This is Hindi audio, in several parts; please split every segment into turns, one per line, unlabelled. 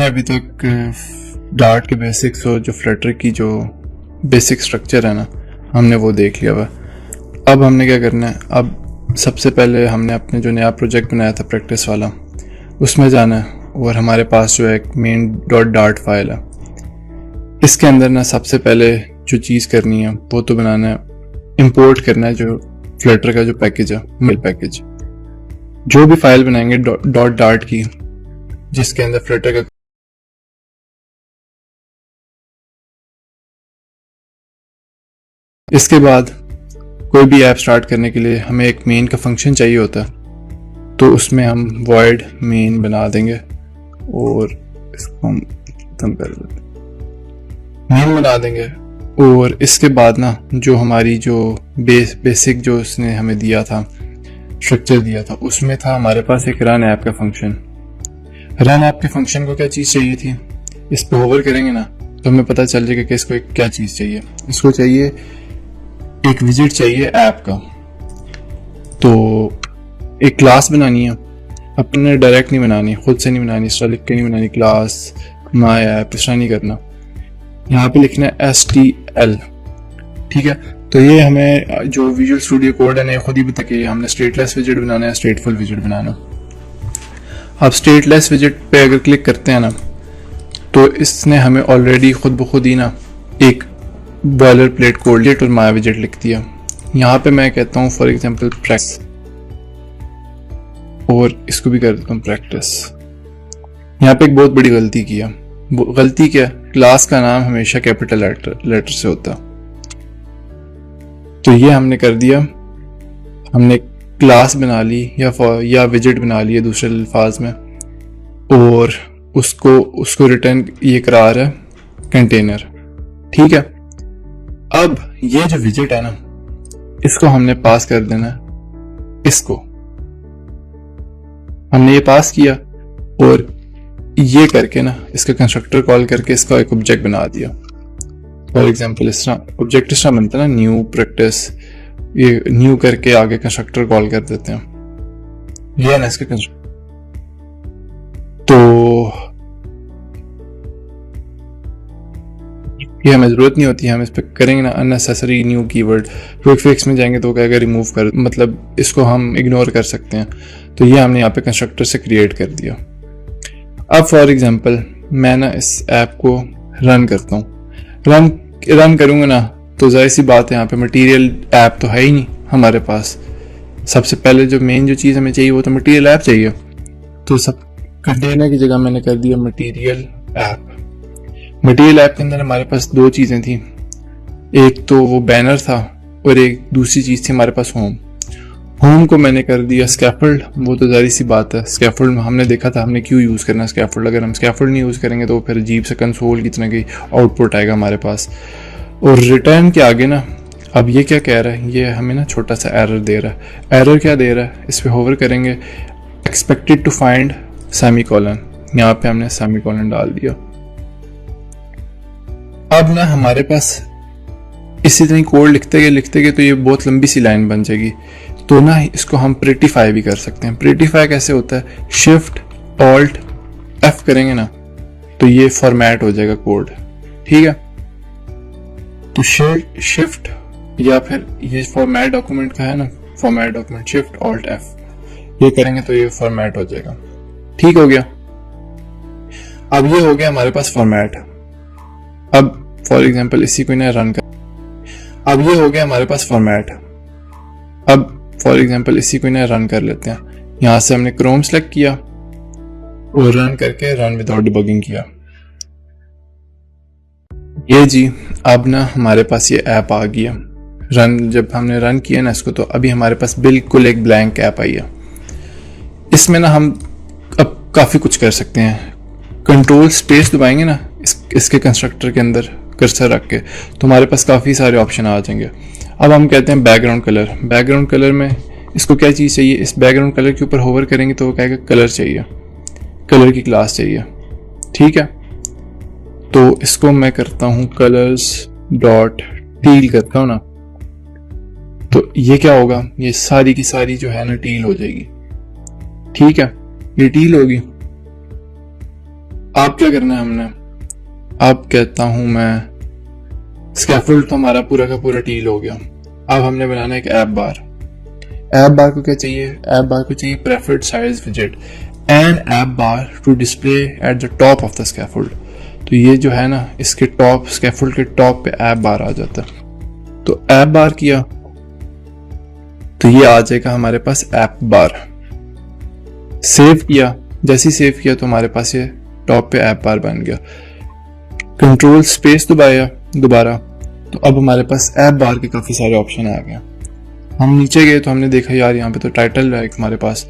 अभी तक डार्ट के बेसिक्स और जो फ्लटर की जो बेसिक स्ट्रक्चर है ना, हमने वो देख लिया हुआ। अब हमने क्या करना है, अब सबसे पहले हमने अपने जो नया प्रोजेक्ट बनाया था प्रैक्टिस वाला, उसमें जाना है और हमारे पास जो एक मेन डॉट डार्ट फाइल है, इसके अंदर ना सबसे पहले जो चीज़ करनी है वो तो बनाना है, इंपोर्ट करना है जो फ्लटर का जो पैकेज है, मेल पैकेज। जो भी फाइल बनाएंगे डॉट डार्ट की, जिसके अंदर फ्लटर का इसके बाद कोई भी ऐप स्टार्ट करने के लिए हमें एक मेन का फंक्शन चाहिए होता है, तो उसमें हम void मेन बना देंगे और इसको हम खत्म कर देते मेन बना देंगे। और इसके बाद ना जो हमारी जो बेसिक जो उसने हमें दिया था, स्ट्रक्चर दिया था, उसमें था हमारे पास एक रन ऐप का फंक्शन। रन ऐप के फंक्शन को क्या चीज़ चाहिए थी, इस पे होवर करेंगे ना तो हमें पता चल जाएगा कि इसको एक क्या चीज़ चाहिए। इसको चाहिए एक विजिट चाहिए ऐप का। तो एक क्लास बनानी है, अपने डायरेक्ट नहीं बनानी, खुद से नहीं बनानी, इस तरह लिख के नहीं बनानी क्लास माय ऐप, इस तरह नहीं करना। यहाँ पे लिखना है STL, ठीक है। तो ये हमें जो विजुअल स्टूडियो कोड है ना, खुद ही बता के हमने स्टेटलेस विजिट बनाना है, स्टेटफुल विजिट बनाना। अब स्टेटलेस विजिट पे अगर क्लिक करते हैं ना, तो इसने हमें ऑलरेडी खुद ब खुद ही ना एक बॉयलर प्लेट कोड और माय विजिट लिख दिया। यहाँ पे मैं कहता हूँ फॉर एग्जांपल प्रैक्टिस, और इसको भी कर देता हूँ प्रैक्टिस। यहाँ पे एक बहुत बड़ी गलती की है। गलती क्या है, क्लास का नाम हमेशा कैपिटल लेटर से होता। तो ये हमने कर दिया, हमने क्लास बना ली या विजिट बना लिया दूसरे अल्फाज में, और उसको रिटर्न ये करा रहा है कंटेनर, ठीक है। अब ये जो विजिट है ना, इसको हमने पास कर देना है, इसको हमने ये पास किया और ये करके ना इसका कंस्ट्रक्टर कॉल करके इसका एक ऑब्जेक्ट बना दिया। फॉर एग्जांपल इस तरह ऑब्जेक्ट इस तरह बनता है ना, न्यू प्रैक्टिस, ये न्यू करके आगे कंस्ट्रक्टर कॉल कर देते हैं, ये है ना इसका कंस्ट्रक्टर। तो ये हमें जरूरत नहीं होती है, हम इस पर करेंगे ना unnecessary new keyword, quick fix में जाएंगे तो कहेगा रिमूव कर, मतलब इसको हम इग्नोर कर सकते हैं। तो ये हमने यहाँ पे कंस्ट्रक्टर से क्रिएट कर दिया। अब फॉर एग्जांपल मैं ना इस ऐप को रन करता हूँ, रन करूँगा ना तो जाहिर सी बात है यहाँ पे मटेरियल ऐप तो है ही नहीं हमारे पास। सबसे पहले जो मेन जो चीज़ हमें चाहिए वो तो मटेरियल ऐप चाहिए। तो सब कंटेनर की जगह मैंने कर दिया मटेरियल ऐप। मटेरियल ऐप के अंदर हमारे पास दो चीज़ें थी, एक तो वो बैनर था और एक दूसरी चीज़ थी हमारे पास होम को मैंने कर दिया स्कैफोल्ड। वो तो जाहिर सी बात है, स्कैफोल्ड में हमने देखा था हमने क्यों यूज़ करना है स्कैफोल्ड। अगर हम स्कैफोल्ड नहीं यूज़ करेंगे तो फिर अजीब से कंसोल की तरह की आउटपुट आएगा हमारे पास। और रिटर्न के आगे ना अब ये क्या कह रहा है, ये हमें ना छोटा सा एरर दे रहा है। एरर क्या दे रहा है, इस पर होवर करेंगे, एक्सपेक्टेड टू फाइंड सेमीकोलन, यहाँ पे हमने सेमीकोलन डाल दिया। अब ना हमारे पास इसी तरह कोड लिखते गए तो ये बहुत लंबी सी लाइन बन जाएगी। तो ना इसको हम प्रिटिफाई भी कर सकते हैं। प्रिटिफाई कैसे होता है, शिफ्ट ऑल्ट F करेंगे ना तो ये फॉर्मेट हो जाएगा कोड, ठीक है। तो शिफ्ट या फिर ये फॉर्मेट डॉक्यूमेंट का है ना, format document shift alt F ये करेंगे तो ये फॉर्मेट हो जाएगा, ठीक हो गया। अब ये हो गया हमारे पास फॉर्मेट। अब फॉर एग्जांपल इसी को ना रन कर, अब ये हो गया हमारे पास फॉर्मेट। अब फॉर एग्जांपल इसी को ना रन कर लेते हैं। यहां से हमने क्रोम सेलेक्ट किया और रन करके रन विदाउट डिबगिंग किया। ये जी अब ना हमारे पास ये ऐप आ गया। जब हमने रन किया ना इसको, तो अभी हमारे पास बिल्कुल एक ब्लैंक ऐप आई है। इसमें ना हम अब काफी कुछ कर सकते हैं। कंट्रोल स्पेस दबाएंगे ना इसके कंस्ट्रक्टर के अंदर कर्सर रख के, तो हमारे पास काफ़ी सारे ऑप्शन आ जाएंगे। अब हम कहते हैं बैकग्राउंड कलर। बैकग्राउंड कलर में इसको क्या चीज़ चाहिए, इस बैकग्राउंड कलर के ऊपर होवर करेंगे तो वो कहेगा कलर चाहिए, कलर की क्लास चाहिए, ठीक है। तो इसको मैं करता हूँ कलर्स डॉट टील करता हूँ ना, तो ये क्या होगा, ये सारी की सारी जो है ना टील हो जाएगी, ठीक है, ये टील होगी। अब क्या करना है हमने, अब कहता हूं मैं स्कैफोल्ड तो हमारा पूरा का पूरा टील हो गया। अब हमने बनाना है एक ऐप बार। ऐप बार को क्या चाहिए, ऐप बार को चाहिए प्रेफर्ड साइज विजेट and app bar to display at the top of the scaffold. तो ये जो है ना, इसके टॉप, स्कैफोल्ड के टॉप पे ऐप बार आ जाता है। तो ऐप बार किया तो ये आ जाएगा हमारे पास ऐप बार। सेव किया, जैसे ही सेव किया तो हमारे पास ये टॉप पे ऐप बार बन गया। कंट्रोल स्पेस दबाया दोबारा, तो अब हमारे पास ऐप बार के काफी सारे ऑप्शन आ गए। हम नीचे गए तो हमने देखा यार यहाँ पे तो टाइटल है हमारे पास,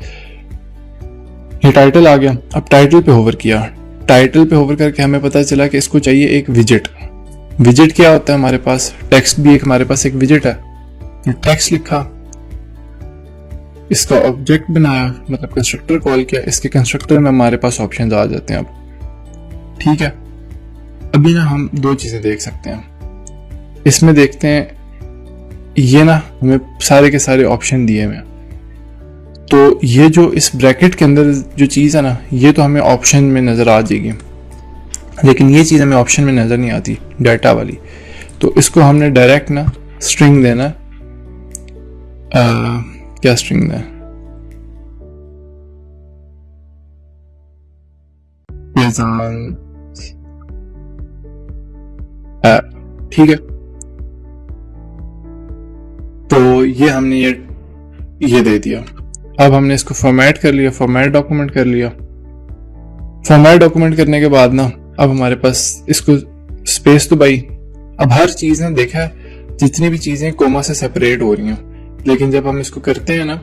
ये टाइटल आ गया। अब टाइटल पे होवर किया, टाइटल पे होवर करके हमें पता चला कि इसको चाहिए एक विजेट। विजेट क्या होता है हमारे पास, टेक्स्ट भी एक हमारे पास एक विजेट है। तो टेक्स्ट लिखा, इसका ऑब्जेक्ट बनाया, मतलब कंस्ट्रक्टर कॉल किया, इसके कंस्ट्रक्टर में हमारे पास ऑप्शंस आ जाते हैं। अब ठीक है, अभी ना हम दो चीजें देख सकते हैं। इसमें देखते हैं, ये ना हमें सारे के सारे ऑप्शन दिए हुए हैं। तो ये जो इस ब्रैकेट के अंदर जो चीज है ना, ये तो हमें ऑप्शन में नजर आ जाएगी, लेकिन ये चीज हमें ऑप्शन में नजर नहीं आती, डाटा वाली। तो इसको हमने डायरेक्ट ना स्ट्रिंग देना। क्या स्ट्रिंग दें, ठीक है। तो ये हमने ये दे दिया। अब हमने इसको फॉर्मेट कर लिया, फॉर्मेट डॉक्यूमेंट कर लिया। फॉर्मेट डॉक्यूमेंट करने के बाद ना अब हमारे पास इसको स्पेस तो भाई, अब हर चीज ने देखा है, जितनी भी चीजें कोमा से सेपरेट हो रही हैं, लेकिन जब हम इसको करते हैं ना,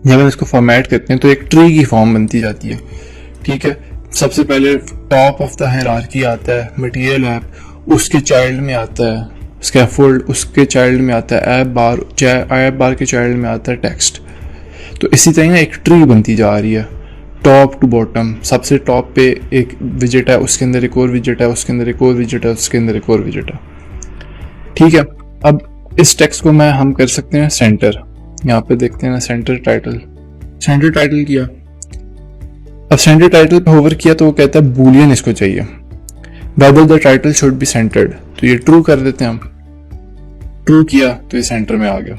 जब हम इसको फॉर्मेट करते हैं तो एक ट्री की फॉर्म बनती जाती है। ठीक है, सबसे पहले टॉप ऑफ द हायरार्की आता है मटेरियल ऐप, उसके चाइल्ड में आता है स्कैफोल्ड, उसके चाइल्ड में आता है ऐप बार, ऐप बार के चाइल्ड में आता है टेक्स्ट। तो इसी तरह ना एक ट्री बनती जा रही है टॉप टू बॉटम। सबसे टॉप पे एक विजेट है, उसके अंदर एक और विजेट है, उसके अंदर एक और विजेट है, उसके अंदर एक और विजेट है। ठीक है, अब इस टेक्स्ट को हम कर सकते हैं सेंटर। यहाँ पे देखते हैं ना, सेंटर टाइटल, सेंटर टाइटल किया। अब सेंटर टाइटल पे होवर किया तो वो कहता है बूलियन इसको चाहिए, whether the title should be centred. तो ये ट्रू कर देते हैं हम, ट्रू किया तो ये सेंटर में आ गया।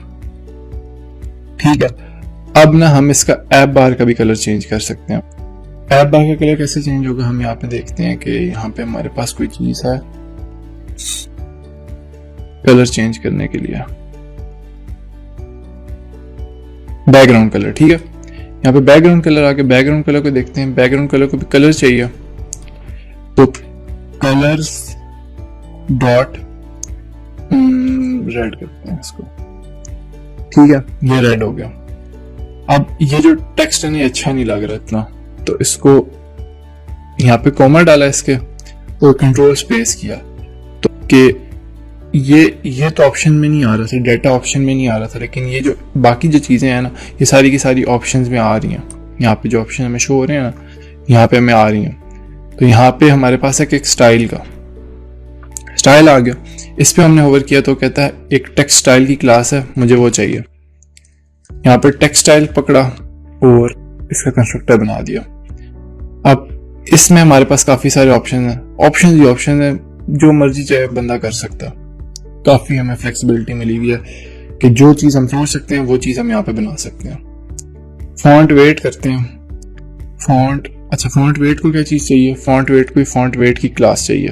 ठीक है, अब ना हम इसका ऐप बार का भी कलर चेंज कर सकते हैं। ऐप बार का कलर कैसे चेंज होगा, हम यहाँ पे देखते हैं कि यहाँ पे हमारे पास कोई चीज है कलर चेंज करने के लिए, बैकग्राउंड कलर। ठीक है, यहाँ पे बैकग्राउंड कलर आके बैकग्राउंड कलर को देखते हैं। बैकग्राउंड कलर को भी कलर चाहिए, तो कलर्स डॉट रेड करते हैं इसको। ठीक है, ये रेड हो गया। अब ये जो टेक्स्ट है ना, अच्छा नहीं लग रहा इतना, तो इसको यहाँ पे कॉमा डाला इसके और कंट्रोल स्पेस किया, तो कि ये तो ऑप्शन में नहीं आ रहा था, डाटा ऑप्शन में नहीं आ रहा था, लेकिन ये जो बाकी जो चीजें हैं ना, ये सारी की सारी ऑप्शंस में आ रही हैं। यहाँ पे जो ऑप्शन हमें शो हो रहे हैं ना, यहाँ पे हमें आ रही हैं। तो यहाँ पे हमारे पास एक स्टाइल का स्टाइल आ गया। इस पे हमने होवर किया तो कहता है एक टेक्स्ट स्टाइल की क्लास है, मुझे वो चाहिए। यहाँ पे टेक्स्ट स्टाइल पकड़ा और इसका कंस्ट्रक्टर बना दिया। अब इसमें हमारे पास काफी सारे ऑप्शन है, ऑप्शन ही ऑप्शन है, जो मर्जी चाहे बंदा कर सकता है। काफी हमें फ्लेक्सिबिलिटी मिली हुई है कि जो चीज हम सोच सकते हैं वो चीज हम यहाँ पे बना सकते हैं। फॉन्ट वेट करते हैं, फॉन्ट, अच्छा फॉन्ट वेट को क्या चीज चाहिए, फॉन्ट वेट को फॉन्ट वेट की क्लास चाहिए,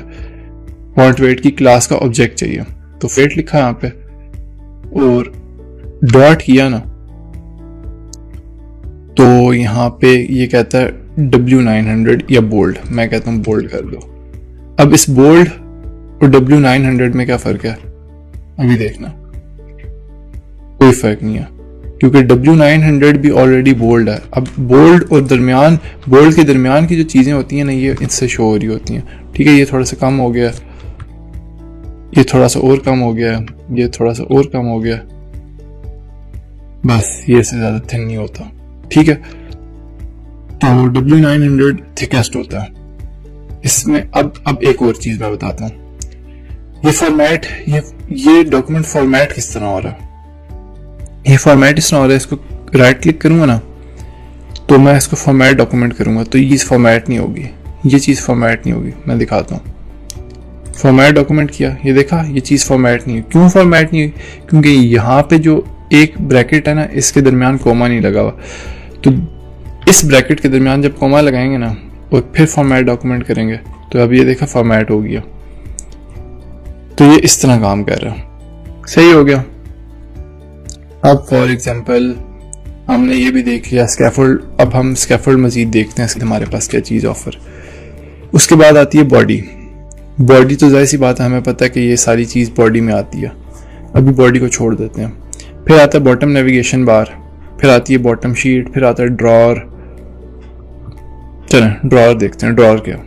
फॉन्ट वेट की क्लास का ऑब्जेक्ट चाहिए। तो वेट लिखा यहाँ पे और डॉट किया ना, तो यहाँ पे ये कहता है W900 या बोल्ड, मैं कहता हूँ बोल्ड कर दो। अब इस बोल्ड और W900 में क्या फर्क है, अभी देखना, कोई फर्क नहीं है, क्योंकि W900 भी ऑलरेडी बोल्ड है। अब बोल्ड और दरमियान, बोल्ड के दरमियान की जो चीजें होती हैं ना, ये इससे शो हो रही होती हैं। ठीक है, ये थोड़ा सा कम हो गया, ये थोड़ा सा और कम हो गया, ये थोड़ा सा और कम हो गया, बस ये से ज्यादा थिन नहीं होता। ठीक है, तो W900 थिकेस्ट होता है इसमें। अब एक और चीज मैं बताता हूँ, ये फॉर्मेट, ये डॉक्यूमेंट फॉर्मेट किस तरह हो रहा है, ये फॉर्मेट इस तरह हो रहा है। इसको राइट क्लिक करूंगा ना, तो मैं इसको फॉर्मेट डॉक्यूमेंट करूंगा, तो ये फॉर्मेट नहीं होगी, ये चीज़ फॉर्मेट नहीं होगी। मैं दिखाता हूँ, फॉर्मेट डॉक्यूमेंट किया, ये देखा ये चीज़ फॉर्मेट नहीं हुई। क्यों फॉर्मेट नहीं हुई? क्योंकि यहाँ पे जो एक ब्रैकेट है ना, इसके दरमियान कोमा नहीं लगा हुआ। तो इस ब्रैकेट के दरमियान जब कोमा लगाएंगे ना और फिर फॉर्मेट डॉक्यूमेंट करेंगे, तो अब ये देखा फॉर्मेट हो गया। तो ये इस तरह काम कर रहा है, सही हो गया। अब फॉर एग्जांपल हमने ये भी देख लिया स्कैफोल्ड। अब हम स्कैफोल्ड मजीद देखते हैं हमारे पास क्या चीज़ ऑफर। उसके बाद आती है बॉडी। बॉडी तो जाहिर सी बात है, हमें पता है कि ये सारी चीज़ बॉडी में आती है। अभी बॉडी को छोड़ देते हैं। फिर आता है बॉटम नेविगेशन बार, फिर आती है बॉटम शीट, फिर आता है ड्रॉर। चलें ड्रॉर देखते हैं। ड्रॉर क्या?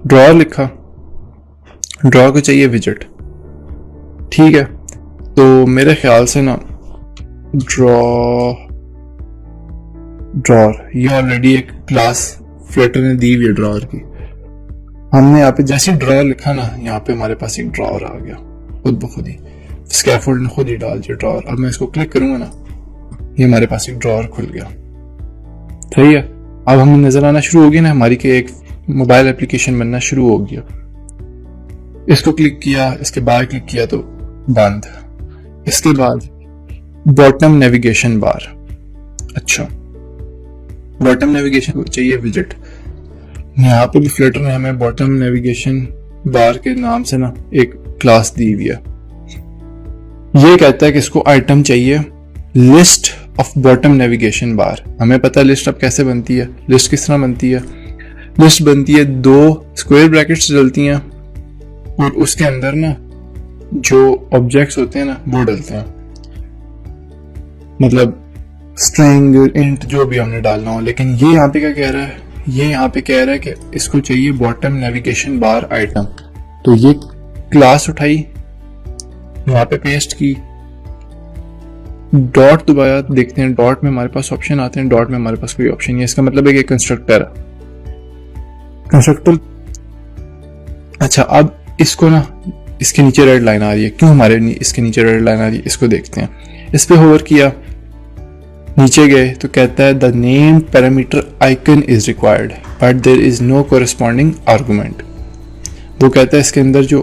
ड्रॉर लिखा, ड्रॉर को चाहिए विजेट, ठीक है। तो मेरे ख्याल से ना ड्रॉर ये ऑलरेडी एक क्लास फ्लटर ने दी हुई है ड्रॉर की। हमने यहाँ पे जैसे ड्रॉर लिखा ना, यहाँ पे हमारे पास एक ड्रॉर आ गया खुद ब खुद ही। स्कैफोल्ड ने खुद ही डाल दिया ड्रॉर। अब मैं इसको क्लिक करूंगा ना, ये हमारे पास एक ड्रॉर खुल गया, सही है। अब हमें नजर आना शुरू हो गया ना हमारी के एक मोबाइल एप्लीकेशन बनना शुरू हो गया। इसको क्लिक किया, इसके बाद क्लिक किया तो बंद। इसके बाद बॉटम नेविगेशन बार। अच्छा, बॉटम नेविगेशन को चाहिए विजेट। यहाँ पे भी फ्लटर ने हमें बॉटम नेविगेशन बार के नाम से ना एक क्लास दी हुई है। ये कहता है कि इसको आइटम चाहिए list of bottom navigation bar. हमें पता है लिस्ट अब कैसे बनती है। लिस्ट किस तरह बनती है? लिस्ट बनती है 2 स्क्वायर ब्रैकेट्स डलती हैं और उसके अंदर ना जो ऑब्जेक्ट्स होते हैं ना वो डलते हैं, मतलब स्ट्रिंग, इंट, जो भी हमने डालना हो। लेकिन ये यहाँ पे क्या कह रहा है? ये यहाँ पे कह रहा है कि इसको चाहिए बॉटम नेविगेशन बार आइटम। तो ये क्लास उठाई, यहाँ पे पेस्ट की, डॉट दबाया, देखते हैं डॉट में हमारे पास ऑप्शन आते हैं। डॉट में हमारे पास कोई ऑप्शन नहीं है, इसका मतलब है कि कंस्ट्रक्टर है, कंस्ट्रक्टर। अच्छा, अब इसको ना इसके नीचे रेड लाइन आ रही है। क्यों हमारे इसके नीचे रेड लाइन आ रही है? इसको देखते हैं। इस पे होवर किया, नीचे गए तो कहता है the name parameter icon is required but there is no corresponding argument. वो कहता है इसके अंदर जो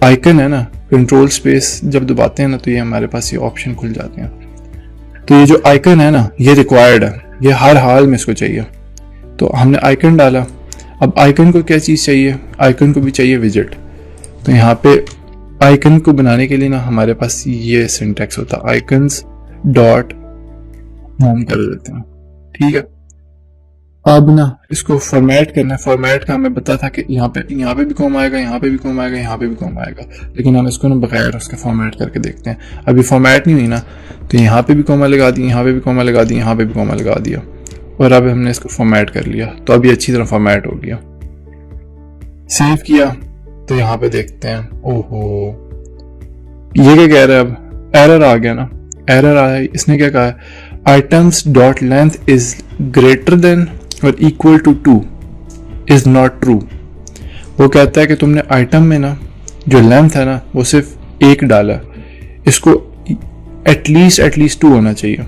आइकन है ना, कंट्रोल स्पेस जब दबाते हैं ना तो ये हमारे पास ये ऑप्शन खुल जाते हैं। तो ये जो आइकन है ना ये रिक्वायर्ड है, ये हर हाल में इसको चाहिए। तो हमने आइकन डाला। अब आइकन को क्या चीज़ चाहिए? आइकन को भी चाहिए विजेट। तो यहाँ पे आइकन को बनाने के लिए ना हमारे पास ये सिंटैक्स होता है, आइकन्स डॉट होम कर देते हैं, ठीक है। अब ना इसको फॉर्मेट करना है। फॉर्मेट का हमें पता था कि यहाँ पे भी कॉम आएगा, यहाँ पे भी कॉम आएगा, यहाँ पे भी कॉम आएगा, लेकिन हम इसको ना बगैर उसके फॉर्मेट करके देखते हैं। अभी फॉर्मेट नहीं हुई ना, तो यहाँ पे भी कॉमा लगा दी, यहाँ पे भी कॉमा लगा दी, यहाँ पे भी कॉमा लगा दिया, और अब हमने इसको फॉर्मेट कर लिया। तो अभी अच्छी तरह फॉर्मेट हो गया। सेव किया तो यहाँ पे देखते हैं, ओहो ये क्या कह रहा है? अब एरर आ गया ना, एरर आया। इसने क्या कहा है? Items dot length is greater than और equal to 2 is not true. वो कहता है कि तुमने आइटम में ना जो लेंथ है ना वो सिर्फ 1 डाला, इसको एटलीस्ट 2 होना चाहिए।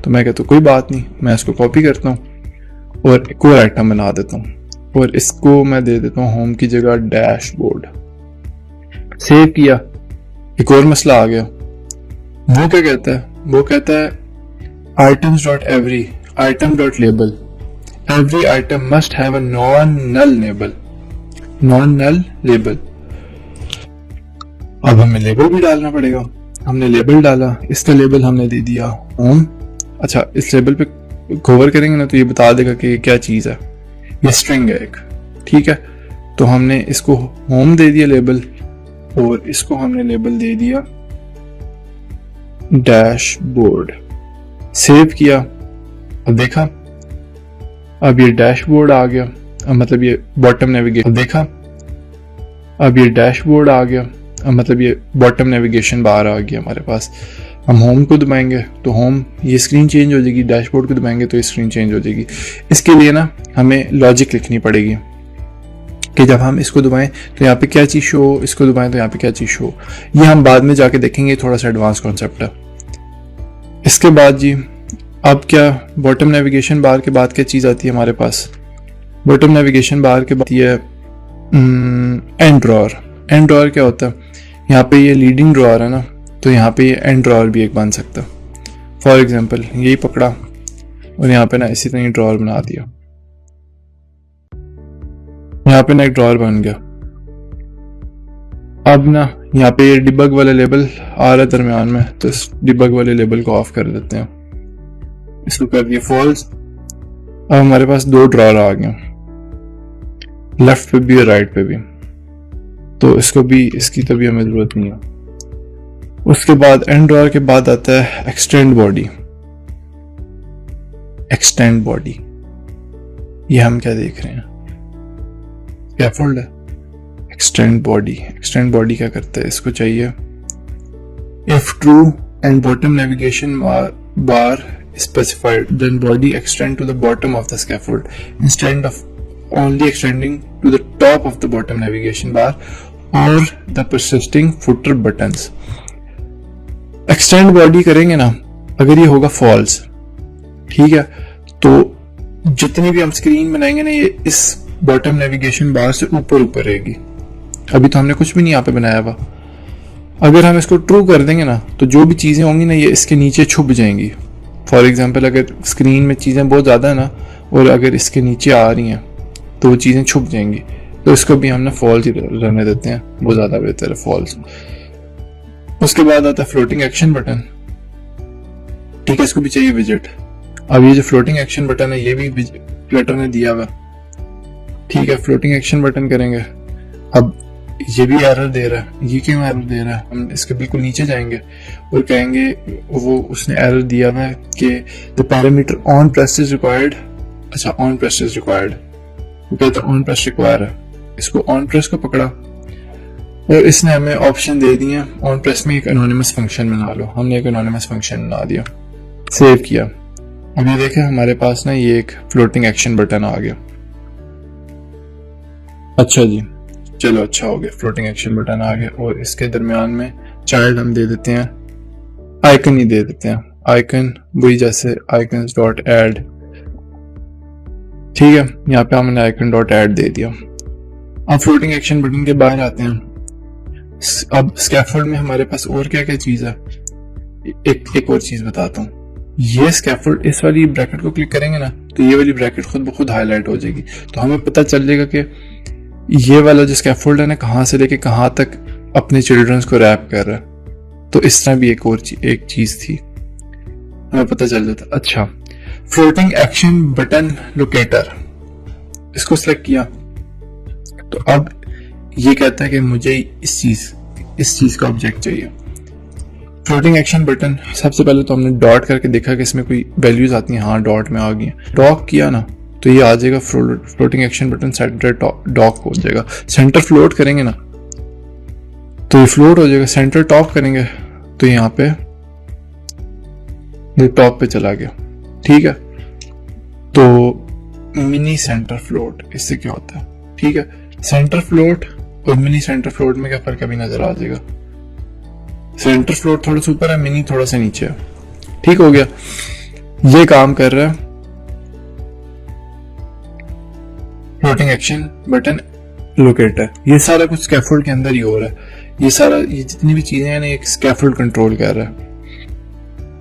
तो मैं कहता हूँ कोई बात नहीं, मैं इसको कॉपी करता हूँ और एक और आइटम बना देता हूँ और इसको मैं दे देता हूँ होम की जगह डैशबोर्ड। सेव किया, एक और मसला आ गया। वो क्या कहता है? वो कहता है items dot every item dot label every item must have a non null label, non null label. अब हमें लेबल भी डालना पड़ेगा। हमने लेबल डाला, इसका लेबल हमने दे दिया होम। अच्छा, इस लेबल पे कवर करेंगे ना तो ये बता देगा कि ये क्या चीज है। ये स्ट्रिंग है एक, ठीक है। तो हमने इसको होम दे दिया लेबल और इसको हमने लेबल दे दिया डैशबोर्ड। सेव किया, अब देखा अब ये डैशबोर्ड आ गया, मतलब ये बॉटम नेविगेशन। देखा अब ये डैशबोर्ड आ गया, मतलब ये बॉटम नेविगेशन बार आ गया हमारे पास। हम होम को दबाएंगे तो होम ये स्क्रीन चेंज हो जाएगी, डैशबोर्ड को दबाएंगे तो ये स्क्रीन चेंज हो जाएगी। इसके लिए ना हमें लॉजिक लिखनी पड़ेगी कि जब हम इसको दबाएं तो यहाँ पे क्या चीज़ शो, इसको दबाएं तो यहाँ पे क्या चीज़ शो। ये हम बाद में जाके देखेंगे, थोड़ा सा एडवांस कॉन्सेप्ट है। इसके बाद जी अब क्या बॉटम नेविगेशन बार के बाद क्या चीज़ आती है हमारे पास? बॉटम नेविगेशन बार के बाद ये एंड ड्रॉअर। एंड ड्रॉअर क्या होता है, यहाँ पे ये लीडिंग ड्रॉअर है ना, तो यहाँ पे ये एंड ड्रॉअर भी एक बन सकता है। फॉर एग्जांपल यही पकड़ा और यहाँ पे ना इसी तरह ड्रॉअर बना दिया, यहाँ पे ना एक ड्रॉअर बन गया। अब ना यहाँ पे ये डिबग वाला लेबल आ रहा है दरमियान में, तो इस डिबग वाले लेबल को ऑफ कर देते हैं, इसको कर दिया फॉल्स। अब हमारे पास दो ड्रॉअर आ गए, लेफ्ट पे भी और राइट पे भी, तो इसको भी, इसकी तो भी हमें जरूरत नहीं है। उसके बाद एंड ड्रॉअर के बाद आता है एक्सटेंड बॉडी। एक्सटेंड बॉडी ये हम क्या देख रहे हैं, स्कैफोल्ड है। एक्सटेंड बॉडी, एक्सटेंड बॉडी क्या करता है, इसको चाहिए if true and bottom navigation bar specified, then body extend to the bottom of the scaffold instead of only extending to the top of the bottom navigation bar or the persisting footer buttons. extend body करेंगे ना, अगर ये होगा false, ठीक है, तो जितनी भी हम स्क्रीन बनाएंगे ना, ये इस बॉटम नेविगेशन बार से ऊपर ऊपर रहेगी। अभी तो हमने कुछ भी नहीं यहाँ पे बनाया हुआ। अगर हम इसको ट्रू कर देंगे ना, तो जो भी चीजें होंगी ना, ये इसके नीचे छुप जाएंगी। फॉर एग्जाम्पल अगर स्क्रीन में चीज़ें बहुत ज़्यादा है ना, और अगर इसके नीचे आ रही हैं तो वो चीज़ें छुप जाएंगी, तो इसको भी हमने फॉल्स ही रहने देते हैं, वो ज़्यादा बेहतर है, फॉल्स। उसके बाद आता है फ्लोटिंग एक्शन बटन, ठीक है, इसको भी चाहिए विजिट। अब ये जो फ्लोटिंग एक्शन बटन है, ये भी फ्लटर ने दिया हुआ, ठीक है। फ्लोटिंग एक्शन बटन करेंगे, अब ये भी एरर दे रहा है, ये क्यों एरर दे रहा है, हम इसके बिल्कुल नीचे जाएंगे और कहेंगे, वो उसने एरर दिया हुआ है कि the parameter on press is required. अच्छा, ऑन प्रेस इज रिक्वायर्ड, वो कहता है ऑन प्रेस रिक्वायर है। इसको ऑन प्रेस को पकड़ा और इसने हमें ऑप्शन दे दिए, ऑन प्रेस में एक एनोनिमस फंक्शन बना लो। हमने एक एनोनिमस फंक्शन बना दिया, सेव किया। अब ये देखें हमारे पास ना ये एक फ्लोटिंग एक्शन बटन आ गया। अच्छा जी, चलो अच्छा हो गया, फ्लोटिंग एक्शन बटन आ गया। और इसके दरमियान में चाइल्ड हम दे देते हैं, आइकन ही दे देते हैं, आइकन वही जैसे आइकन्स डॉट एड, ठीक है। यहाँ पे हमने आइकन डॉट एड दे दिया। अब फ्लोटिंग एक्शन बटन के बाहर आते हैं। अब स्कैफोल्ड में हमारे पास और क्या क्या चीज है, एक और चीज बताता हूँ। ये स्कैफोल्ड, इस वाली ब्रैकेट को क्लिक करेंगे ना, तो ये वाली ब्रैकेट खुद ब खुद हाईलाइट हो जाएगी, तो हमें पता चल जाएगा कि ये वाला जो स्कैफोल्ड है ना, कहाँ से लेके कहाँ तक अपने चिल्ड्रंस को रैप कर रहा है। तो इस तरह भी एक चीज थी, हमें पता चल जाता। अच्छा, फ्लोटिंग एक्शन बटन लोकेटर, इसको सिलेक्ट किया, तो अब ये कहता है कि मुझे इस चीज का ऑब्जेक्ट चाहिए। फ्लोटिंग एक्शन बटन, सबसे पहले तो हमने डॉट करके देखा कि इसमें कोई वैल्यूज आती हैं, हाँ डॉट में आ गई हैं। डॉक किया ना, तो ये आ जाएगा floating action button centre dock हो जाएगा। सेंटर फ्लोट करेंगे ना, तो ये फ्लोट हो जाएगा। सेंटर टॉप करेंगे तो यहाँ पे टॉप पे चला गया, ठीक है। तो मिनी सेंटर फ्लोट, इससे क्या होता है, ठीक है। सेंटर फ्लोट और मिनी सेंटर फ्लोट में क्या फर्क अभी नजर आ जाएगा। सेंटर फ्लोट थोड़ा सा ऊपर है, मिनी थोड़ा सा नीचे है, ठीक हो गया। ये काम कर रहा है फ्लोटिंग एक्शन बटन लोकेटर। ये सारा कुछ स्कैफोल्ड के अंदर ही हो रहा है। ये जितनी भी चीजें हैं ना, एक स्कैफोल्ड कंट्रोल कर रहा है,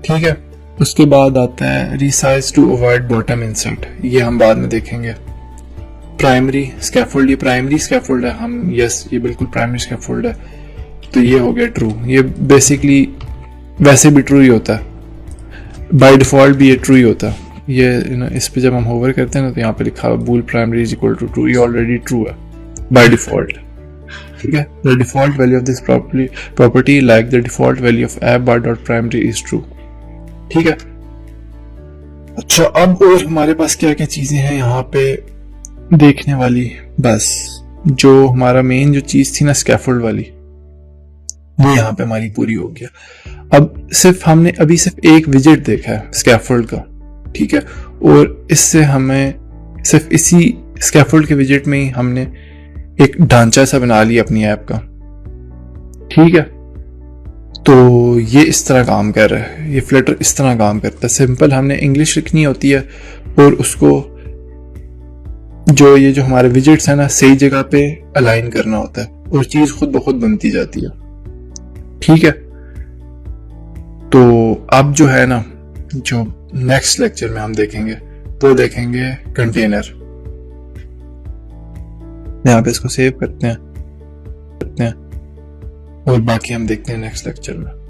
ठीक है। उसके बाद आता है resize to avoid bottom inset, ये हम बाद में देखेंगे। प्राइमरी स्कैफोल्ड, ये प्राइमरी स्कैफोल्ड है, हम यस ये बिल्कुल प्राइमरी स्कैफोल्ड है, तो ये हो गया ट्रू। ये बेसिकली वैसे भी ट्रू ही होता है, बाय डिफॉल्ट भी ये ट्रू ही होता है। ये इस पे जब हम होवर करते हैं ना, तो यहाँ पे लिखा हुआ bool primary is equal to true, ये ऑलरेडी ट्रू है बाय डिफॉल्ट, ठीक है। The default value of this property like the default value of app bar dot primary is true, ठीक है। अच्छा, अब और हमारे पास क्या क्या चीजें हैं यहाँ पे देखने वाली। बस जो हमारा मेन जो चीज थी ना स्कैफोल्ड वाली, वो यहाँ पे हमारी पूरी हो गया। अब हमने अभी सिर्फ एक विजिट देखा है स्कैफोल्ड का, ठीक है। और इससे हमें सिर्फ इसी स्कैफोल्ड के विजिट में ही हमने एक ढांचा सा बना लिया अपनी ऐप का, ठीक है। तो ये इस तरह काम कर रहा है, ये फ्लटर इस तरह काम करता है। सिंपल हमने इंग्लिश लिखनी होती है और उसको जो ये जो हमारे विजिट्स है ना सही जगह पे अलाइन करना होता है और चीज खुद ब खुद बनती जाती है। ठीक है, तो अब जो है ना, जो नेक्स्ट लेक्चर में हम देखेंगे तो देखेंगे कंटेनर। यहाँ पे इसको सेव करते हैं और बाकी हम देखते हैं नेक्स्ट लेक्चर में।